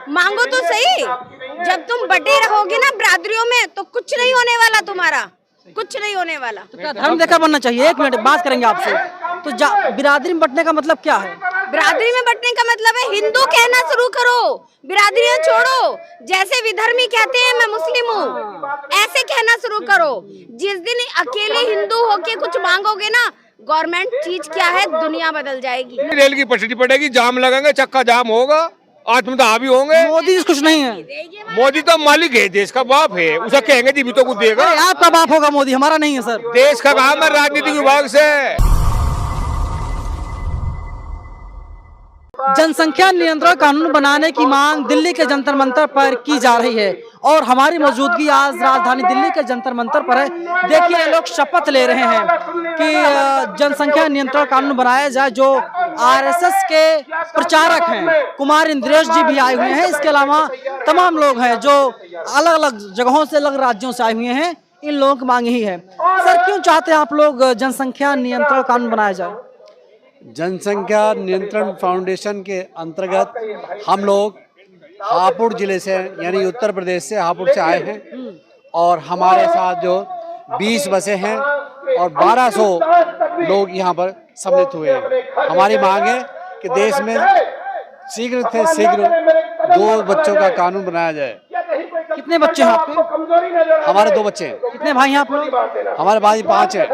मांगो तो सही। जब तुम बटे रहोगे ना बिरादरियों में तो कुछ नहीं होने वाला तुम्हारा, कुछ नहीं होने वाला। तो क्या धर्म देखा बनना चाहिए? 1 मिनट बात करेंगे आपसे। तो बिरादरी में बंटने का मतलब क्या है? बिरादरी में बंटने का मतलब है हिंदू कहना शुरू करो, बिरादरियां छोड़ो। जैसे विधर्मी कहते हैं मैं मुस्लिम हूँ, ऐसे कहना शुरू करो। जिस दिन अकेले हिंदू होके कुछ मांगोगे ना, गवर्नमेंट चीज क्या है, दुनिया बदल जाएगी। रेल की पटरी पड़ेगी, जाम लगेंगे, चक्का जाम होगा, आत्मदाह भी होंगे। मोदी जी कुछ नहीं है। मोदी तो मालिक है, देश का बाप है, उसे कहेंगे जी भी तो कुछ देगा। आपका बाप होगा मोदी, हमारा नहीं है सर। देश का काम है राजनीतिक विभाग से। जनसंख्या नियंत्रण कानून बनाने की मांग दिल्ली के जंतर मंतर पर की जा रही है और हमारी मौजूदगी आज राजधानी दिल्ली के जंतर मंतर पर है। देखिए लोग शपथ ले रहे हैं कि जनसंख्या नियंत्रण कानून बनाया जाए। जो आरएसएस के प्रचारक हैं कुमार इंद्रेश जी भी आए हुए हैं, इसके अलावा तमाम लोग हैं जो अलग अलग जगहों से, अलग राज्यों से आए हुए हैं। इन लोगों की मांग यही है। सर क्यों चाहते हैं आप लोग जनसंख्या नियंत्रण कानून बनाया जाए? जनसंख्या नियंत्रण फाउंडेशन के अंतर्गत हम लोग हापुड़ जिले से यानी उत्तर प्रदेश से हापुड़ से आए हैं और हमारे साथ जो 20 बसें हैं और 1200 लोग यहाँ पर सम्मिलित हुए हैं। हमारी मांग है कि देश में शीघ्र से शीघ्र 2 बच्चों का कानून बनाया जाए। कितने बच्चे हैं आपके? हमारे 2 बच्चे हैं। कितने भाई हैं आप लोग? हमारे भाई 5 हैं।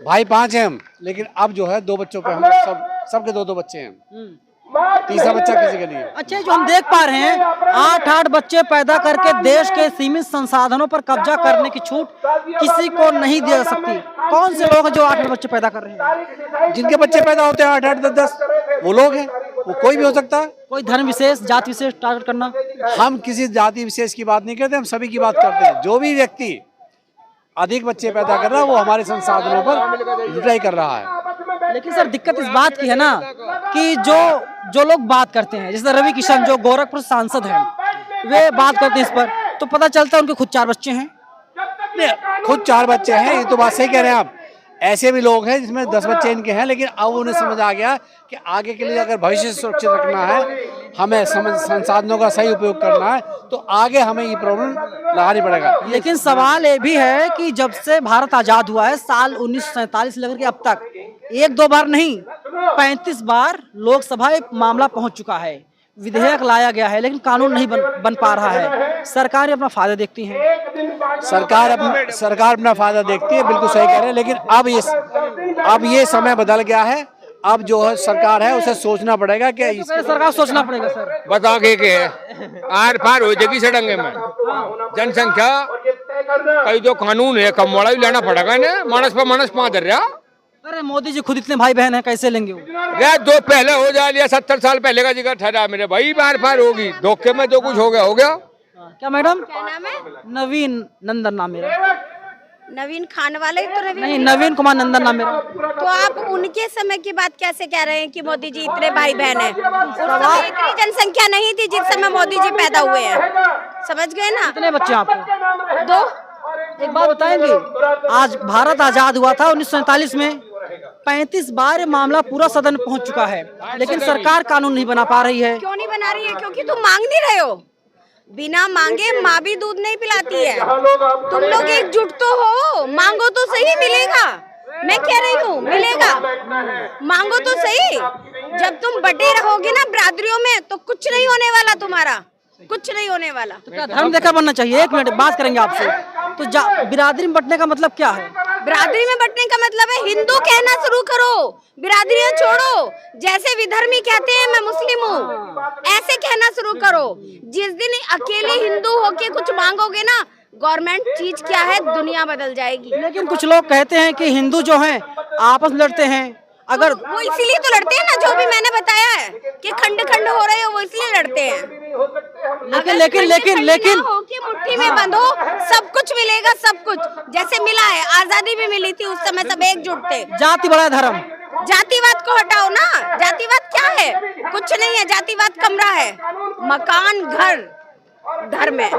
भाई 5 हैं हम, लेकिन अब जो है 2 बच्चों पे हम सबके 2-2 बच्चे हैं। तीसरा बच्चा किसी के नहीं है। अच्छा, जो हम देख पा रहे हैं 8-8 बच्चे पैदा करके देश के सीमित संसाधनों पर कब्जा करने की छूट किसी को नहीं दी जा सकती। कौन से लोग हैं जो 8 बच्चे पैदा कर रहे हैं? जिनके बच्चे पैदा होते हैं 8-8, 10-10 वो लोग हैं। वो कोई भी हो सकता है। कोई धर्म विशेष, जाति विशेष टारगेट करना? हम किसी जाति विशेष की बात नहीं करते, हम सभी की बात करते हैं। जो भी व्यक्ति अधिक बच्चे पैदा कर रहा है वो हमारे संसाधनों पर लुटाई कर रहा है। लेकिन सर दिक्कत इस बात की है ना कि जो लोग बात करते हैं, जैसे रवि किशन जो गोरखपुर सांसद हैं, वे बात करते हैं इस पर, तो पता चलता है उनके खुद 4 बच्चे हैं। खुद 4 बच्चे हैं, ये तो बात सही कह रहे हैं आप। ऐसे भी लोग हैं जिसमें 10 बच्चे इनके हैं, लेकिन अब उन्हें समझ आ गया कि आगे के लिए अगर भविष्य सुरक्षित रखना है, हमें संसाधनों का सही उपयोग करना है, तो आगे हमें ये प्रॉब्लम लगानी पड़ेगा। लेकिन सवाल ये भी है कि जब से भारत आजाद हुआ है साल 1947 से लेकर के अब तक 1-2 बार नहीं 35 बार लोकसभा एक मामला पहुंच चुका है, विधेयक लाया गया है, लेकिन कानून नहीं बन पा रहा है। सरकार अपना फायदा देखती है। सरकार अपना फायदा देखती है, बिल्कुल सही कह रहे हैं। लेकिन अब ये समय बदल गया है। अब जो है सरकार है उसे सोचना पड़ेगा कि सरकार सोचना पड़ेगा सर। बता के आर पार हो जाएगी सड़ंगे में जनसंख्या कई जो कानून है कम वाला भी लेना पड़ेगा ना। मानस पर मानस दर रहा। अरे मोदी जी खुद इतने भाई बहन हैं, कैसे लेंगे वो? दो पहले हो जा लिया, 70 साल पहले का जिक्र ठहरा मेरे भाई। बार पार होगी, धोखे में जो कुछ हो गया हो गया। क्या मैडम? क्या नाम है? नवीन नंदन नाम मेरा। नवीन खान वाले तो नहीं, नवीन कुमार नंदन नाम मेरा। तो आप उनके समय की बात कैसे कह रहे हैं कि मोदी जी इतने भाई बहन हैं? उस समय इतनी जनसंख्या नहीं थी जिस समय मोदी जी पैदा हुए हैं। समझ गए ना? कितने बच्चे आपको? 2। एक बात बताएंगे, आज भारत आजाद हुआ था 1947 में, 35 बार ये मामला पूरा सदन में पहुंच चुका है, लेकिन सरकार कानून नहीं बना पा रही है। क्यों नहीं बना रही है? क्योंकि तुम मांग नहीं रहे हो। बिना मांगे माँ भी दूध नहीं पिलाती है। तुम लोग एकजुट तो हो, मांगो तो सही, मिलेगा। मैं कह रही हूँ मिलेगा, मांगो तो सही। जब तुम बटे रहोगे ना बिरादरियों में तो कुछ नहीं होने वाला तुम्हारा, कुछ नहीं होने वाला। तो क्या धर्म देखा बनना चाहिए? 1 मिनट बात करेंगे आपसे। तो बिरादरी में बंटने का मतलब क्या है? बिरादरी में बंटने का मतलब है हिंदू कहना शुरू करो, बिरादरियां छोड़ो। जैसे विधर्मी कहते हैं मैं मुस्लिम हूँ, ऐसे कहना शुरू करो। जिस दिन अकेले हिंदू होके कुछ मांगोगे ना, गवर्नमेंट चीज क्या है, दुनिया बदल जाएगी। लेकिन कुछ लोग कहते हैं कि हिंदू जो हैं आपस में लड़ते हैं। अगर वो इसीलिए तो लड़ते हैं ना, जो भी मैंने बताया है कि खंड खंड हो रहे हो, वो इसलिए लड़ते हैं। लेकिन मुट्ठी में बंधो, सब कुछ मिलेगा, सब कुछ जैसे मिला है। आजादी भी मिली थी, उस समय सब एकजुट थे। जाति बड़ा धर्म, जातिवाद को हटाओ ना। जातिवाद क्या है? कुछ नहीं है। जातिवाद कमरा है, मकान, घर, धर्म है।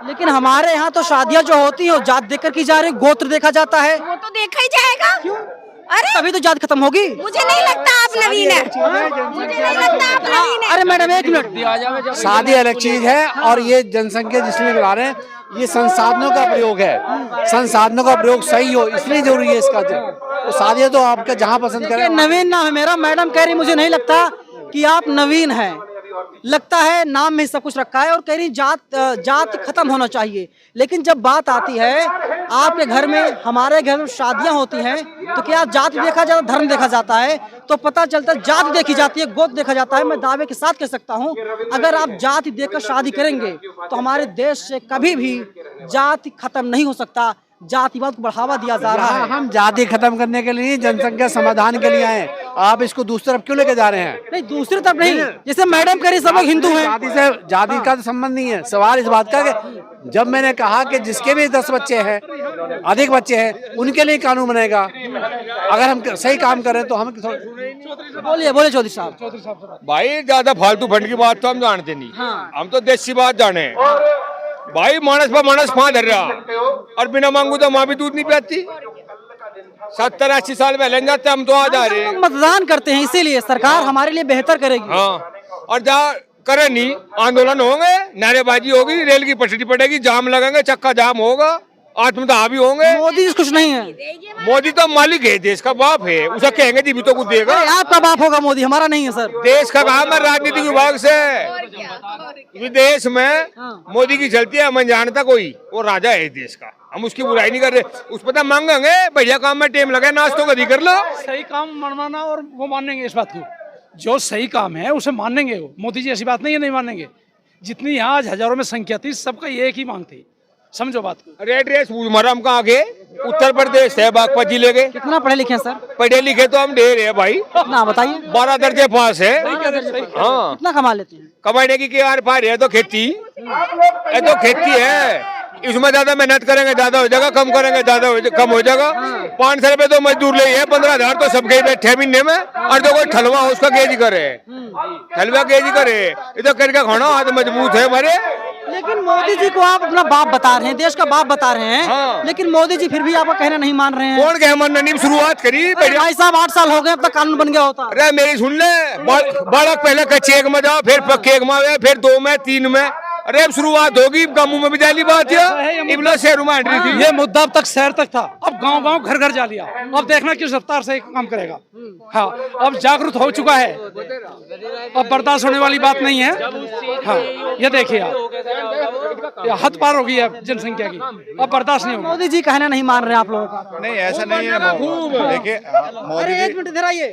लेकिन हमारे यहाँ तो शादियाँ जो होती है जात देखकर की जा रही है, गोत्र देखा जाता है। वो तो देखा ही जाएगा। क्यों? अरे तभी तो जात खत्म होगी। मुझे नहीं लगता आप नवीन है, मुझे नहीं लगता आप नवीन है। अरे मैडम एक मिनट, शादी अलग चीज है और ये जनसंख्या जिसमें बुला रहे हैं ये संसाधनों का प्रयोग है। संसाधनों का प्रयोग सही हो इसलिए जरूरी है इसका। तो शादी तो आपका जहाँ पसंद करें। नवीन नाम है मेरा। मैडम कह रही मुझे नहीं लगता कि आप नवीन हैं, लगता है नाम में सब कुछ रखा है। और कह रही जात खत्म होना चाहिए। लेकिन जब बात आती है आपके घर में, हमारे घर में शादियां होती हैं तो क्या जात देखा जाता, धर्म देखा जाता है? तो पता चलता है जात देखी जाती है, गोत्र देखा जाता है। मैं दावे के साथ कह सकता हूं अगर आप जाति देखकर शादी करेंगे तो हमारे देश से कभी भी जाति खत्म नहीं हो सकता। जातिवाद को बढ़ावा दिया जा रहा है। हम जाति खत्म करने के लिए, जनसंख्या समाधान के लिए आए। आप इसको दूसरी तरफ क्यों लेके जा रहे हैं? नहीं दूसरी तरफ नहीं, जैसे मैडम कह रही सब लोग हिंदू हैं। जाति से जाति का तो संबंध नहीं है। सवाल इस बात का कि जब मैंने कहा कि जिसके भी 10 बच्चे हैं, अधिक बच्चे हैं, उनके लिए कानून बनेगा। अगर हम सही काम करें तो हम बोलिए बोलिए चौधरी साहब। भाई ज्यादा फालतू फंड की बात तो हम जानते नहीं। हम तो देसी बात जाने। भाई मानस पर मानस फां धर रहा और बिना मांगू तो माँ भी दूध नहीं पिलाती। 70-80 साल पहले जाते हम तो आज आ रहे हैं। मतदान करते हैं इसीलिए सरकार हमारे लिए बेहतर करेगी। हाँ, और जहाँ करे नहीं, आंदोलन होंगे, नारेबाजी होगी, रेल की पटरी पड़ेगी, जाम लगेंगे, चक्का जाम होगा, आत्मदाह भी होंगे। मोदी जी कुछ नहीं है। मोदी तो मालिक है, देश का बाप है, उसे कहेंगे जी भी तो कुछ देगा। अरे आपका बाप होगा मोदी, हमारा नहीं है सर। देश का काम है राजनीतिक विभाग से। विदेश में मोदी की चलती है, हमें जानता कोई, वो राजा है देश का, हम उसकी बुराई नहीं कर रहे। उस पर तो मांगेंगे बढ़िया काम में टेम लगे, नाश्तों का कर लो। सही काम मनवाना और वो मानेंगे इस बात को, जो सही काम है उसे मानेंगे। वो मोदी जी ऐसी बात नहीं है नहीं मानेंगे। जितनी यहाँ आज हजारों में संख्या थी, सबका ये एक ही मांग थी, समझो बात को। रेड रेस मरम का आगे उत्तर प्रदेश है, बागपत जिले के। कितना पढ़े लिखे हैं सर? पढ़े लिखे तो हम ढेर है भाई। कितना बताइए? 12 दर्जे पास है। हाँ, कितना कमा लेते हैं? कमाने की आर पार है तो खेती, ये तो खेती है। इसमें ज्यादा मेहनत करेंगे ज्यादा हो जाएगा, कम करेंगे ज्यादा कम हो जाएगा। 500 रुपए तो मजदूर ले है, 15,000 तो सबके बैठे महीने में। और जो कोई ठलवा हो उसका गेज करे, ठलवा गेज करे, ये तो करके खाना हाथ मजबूत है हमारे। लेकिन मोदी जी को आप अपना बाप बता रहे हैं, देश का बाप बता रहे हैं। हाँ। लेकिन मोदी जी फिर भी आपका कहना नहीं मान रहे हैं। कौन कहे हमने शुरुआत करी? भाई साहब 8 साल हो गए, अब तक कानून बन गया होता। अरे मेरी सुन ले, बालक पहले कच्चे एक में जाओ, फिर पक्के एक में, फिर 2 में 3 में। अरे अब शुरुआत होगी, गाँव में भी जाली बात है, शहरों में एंट्री थी। ये मुद्दा अब तक शहर तक था, अब गांव-गांव घर-घर जा लिया। अब देखना किस रफ्तार से काम करेगा। हाँ, अब जागरूक हो चुका है, अब बर्दाश्त होने वाली बात नहीं है। हाँ, ये देखिए आप, ये हद पार हो गई है जनसंख्या की, अब बर्दाश्त नहीं होगा। मोदी जी कहना नहीं मान रहे आप लोगों का? नहीं ऐसा नहीं है। देखिए मोदी अरे जी, एक मिनट इधर आइए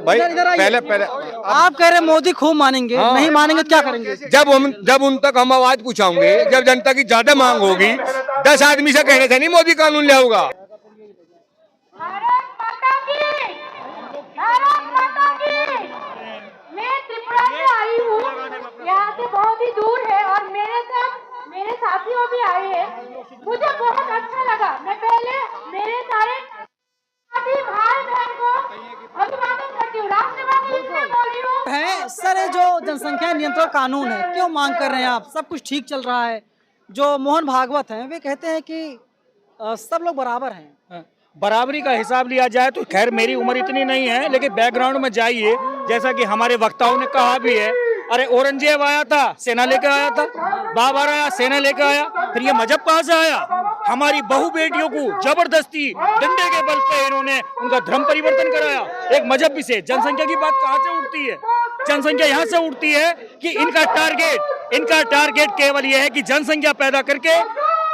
भाई इधर आइए। पहले आप कह रहे मोदी खूब मानेंगे, नहीं मानेंगे तो क्या करेंगे? जब उन तक हम आवाज पूछाएंगे, जब जनता की ज्यादा मांग होगी, 10 आदमी से कहने से नहीं मोदी कानून ले आऊंगा। मैं त्रिपुरा से आई हूँ, यहाँ से बहुत ही दूर है और मेरे साथ मेरे साथियों भी आए हैं। मुझे बहुत अच्छा लगा। मैं पहले मेरे सारे भाई बहन को अभिवादन करती हूँ। राष्ट्रवाद इसलिए बोल रही हूँ है सर, ये जो जनसंख्या नियंत्रण कानून है, क्यों मांग कर रहे हैं आप? सब कुछ ठीक चल रहा है। जो मोहन भागवत हैं वे कहते हैं कि सब लोग बराबर हैं। बराबरी का हिसाब लिया जाए तो खैर मेरी उम्र इतनी नहीं है, लेकिन बैकग्राउंड में जाइए, जैसा कि हमारे वक्ताओं ने कहा भी है। अरे औरंगजेब आया था, सेना लेकर आया था, बाबर आया, सेना लेकर आया, फिर ये मजहब कहाँ से आया? हमारी बहु बेटियों को जबरदस्ती डंडे के बल पे इन्होंने उनका धर्म परिवर्तन कराया, एक मजहबी से। जनसंख्या की बात कहाँ से उठती है? जनसंख्या यहाँ से उठती है कि इनका टारगेट केवल ये है कि जनसंख्या पैदा करके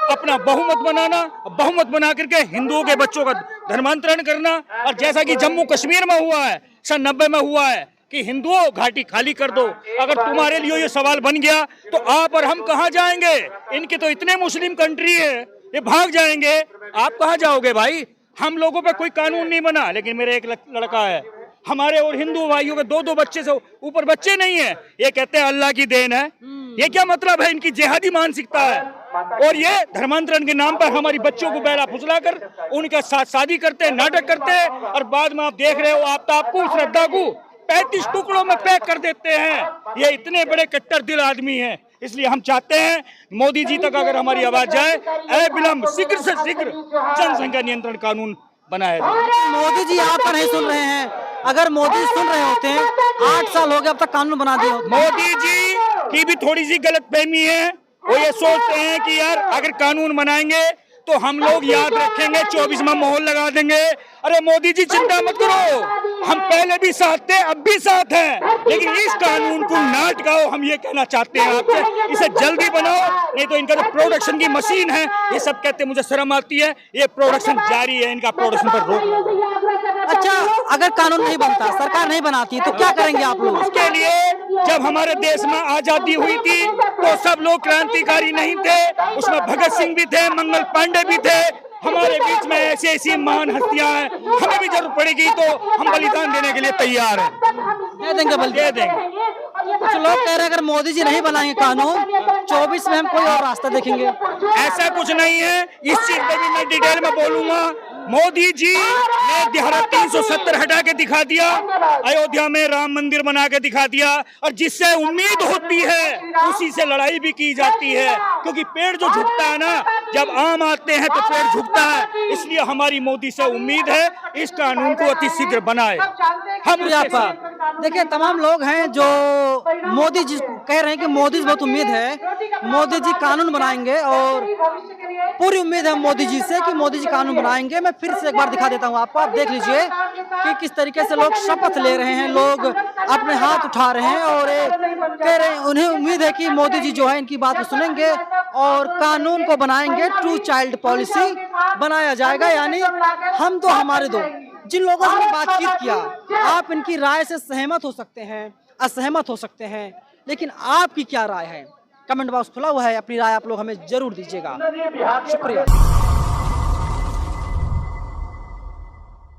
अपना बहुमत बनाना, बहुमत बना करके हिंदुओं के बच्चों का धर्मांतरण करना। और जैसा कि जम्मू कश्मीर में हुआ है, सन 90 में हुआ है कि हिंदुओं घाटी खाली कर दो। अगर तुम्हारे लिए ये सवाल बन गया तो आप और हम कहाँ जाएंगे? इनके तो इतने मुस्लिम कंट्री है, ये भाग जाएंगे, आप कहाँ जाओगे भाई? हम लोगों पे कोई कानून नहीं बना, लेकिन मेरे एक लड़का है, हमारे और हिंदू भाइयों के 2-2 बच्चे से ऊपर बच्चे नहीं है, ये कहते हैं अल्लाह की देन है। ये क्या मतलब है? इनकी जिहादी मानसिकता है। और ये धर्मांतरण के नाम पर हमारी बच्चों को बहला फुसलाकर उनके साथ शादी करते हैं, नाटक करते हैं, और बाद में आप देख रहे हो आफ्ताब को, श्रद्धा को 35 टुकड़ों में पैक कर देते हैं। ये इतने बड़े कट्टर दिल आदमी हैं। इसलिए हम चाहते हैं मोदी जी तक अगर हमारी आवाज जाए, विलंब शीघ्र से शीघ्र जनसंख्या नियंत्रण कानून बनाया जाए। मोदी जी आपका नहीं सुन रहे हैं। अगर मोदी सुन रहे होते हैं, 8 साल हो गए अब तक कानून बना दिए होते। मोदी जी की भी थोड़ी सी गलतफहमी है। वो ये सोचते हैं कि यार अगर कानून बनाएंगे तो हम लोग याद रखेंगे, 24वां मोहर लगा देंगे। अरे मोदी जी चिंता मत करो, हम पहले भी साथ थे, अब भी साथ हैं, लेकिन इस कानून को ना अटकाओ। हम ये कहना चाहते हैं आपसे, इसे जल्दी बनाओ, नहीं तो इनका जो प्रोडक्शन की मशीन है, ये सब कहते हैं मुझे शर्म आती है, ये प्रोडक्शन जारी है, इनका प्रोडक्शन पर रोक। अच्छा, अगर कानून नहीं बनता, सरकार नहीं बनाती, तो क्या करेंगे आप लोग? उसके लिए जब हमारे देश में आजादी हुई थी तो सब लोग क्रांतिकारी नहीं थे, उसमें भगत सिंह भी थे, मंगल पांडे भी थे। हमारे बीच में ऐसी ऐसी महान हस्तियां हैं, हमें भी जरूरत पड़ेगी तो हम बलिदान देने के लिए तैयार हैं। दे देंगे, बल्कि दे देंगे। कुछ लोग कह रहे हैं अगर मोदी जी नहीं बनाएंगे कानून, 24 में हम कोई और रास्ता देखेंगे। ऐसा कुछ नहीं है, इस चीज पे भी मैं डिटेल में बोलूंगा। मोदी जी ने धारा 370 हटा के दिखा दिया, अयोध्या में राम मंदिर बना के दिखा दिया, और जिससे उम्मीद होती है उसी से लड़ाई भी की जाती है, क्योंकि पेड़ जो झुकता है ना, जब आम आते हैं तो पेड़ झुकता है। इसलिए हमारी मोदी से उम्मीद है इस कानून को अति शीघ्र बनाए। हम आपका देखिए, तमाम लोग हैं जो मोदी जी कह रहे हैं कि मोदी से बहुत उम्मीद है, मोदी जी कानून बनाएंगे, और पूरी उम्मीद है मोदी जी से कि मोदी जी कानून बनाएंगे। मैं फिर से एक बार दिखा देता हूं आपको, आप देख लीजिए कि किस तरीके से लोग शपथ ले रहे हैं, लोग अपने हाथ उठा रहे हैं और कह रहे हैं उन्हें उम्मीद है कि मोदी जी जो है इनकी बात को सुनेंगे और कानून को बनाएंगे। टू चाइल्ड पॉलिसी बनाया जाएगा, यानी हम तो हमारे दो। जिन लोगों से बातचीत किया, आप इनकी राय से सहमत हो सकते हैं, असहमत हो सकते हैं, लेकिन आपकी क्या राय है? कमेंट बॉक्स खुला हुआ है, अपनी राय आप लोग हमें जरूर दीजिएगा। शुक्रिया।